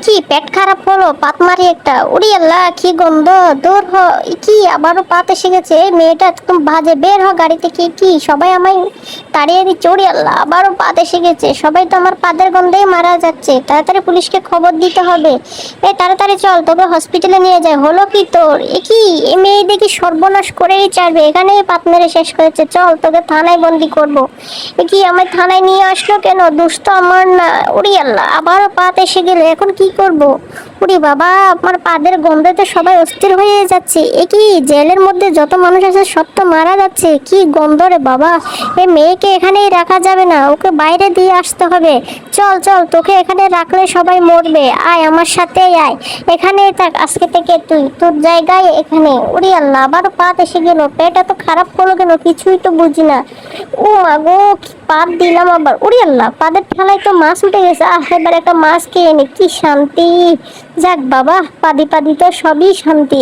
কি পেট খারাপ হলো? পাত মারি একটা। উড়ি আল্লাহ, কি গন্ধ! দূর হ। কি আবারও পাত এসে গেছে? এই মেয়েটা একদম বাজে। বের হ গাড়ি থেকে। কি সবাই আমায় তাড়িয়ে দিচ্ছে? উড়ি আল্লাহ, আবারও পাত এসে গেছে। সবাই তো আমার পাদের গন্ধেই মারা যাচ্ছে। তাড়াতাড়ি পুলিশকে খবর দিতে হবে। তাড়াতাড়ি চল, তোকে হসপিটালে নিয়ে যায়। হলো কি তোর? কি এ মেয়ে দেখি সর্বনাশ করেই ছাড়বে। এখানেই পাত মেরে শেষ করেছে। চল, তোকে থানায় বন্দি করবো। কি আমায় থানায় নিয়ে আসলো কেন? দুষ্ট আমার না। উড়ি আল্লাহ, আবারও পাত এসে গেলে এখন কি করব? উড়ি বাবা, আমার পাদের গন্ধে সবাই অস্থির হয়ে যাচ্ছে। কি জেলের মধ্যে যত মানুষ আছে সব তো মারা যাচ্ছে। কি গন্ধ রে বাবা! এই মেয়েকে এখানেই রাখা যাবে না, ওকে বাইরে দিয়ে আসতে হবে। চল চল, তোকে এখানে রাখলে সবাই মরবে। আয় আমার সাথেই আয়। এখানেই থাক আজকে থেকে তুই, তোর জায়গায় এখানে। উড়ি আল্লাহ, আবারও পাত এসে গেল। পেট এত খারাপ হলো কেন কিছুই তো বুঝি না। ও মা গো, কি পাত দিলাম আবার! উড়ি আল্লাহ, পাদের ঠেলায় তো মাছ উঠে গেছে। এবার একটা মাছ খেয়ে নি, কি শান্তি! যাক বাবা, পাদি পাদি তো সবই শান্তি।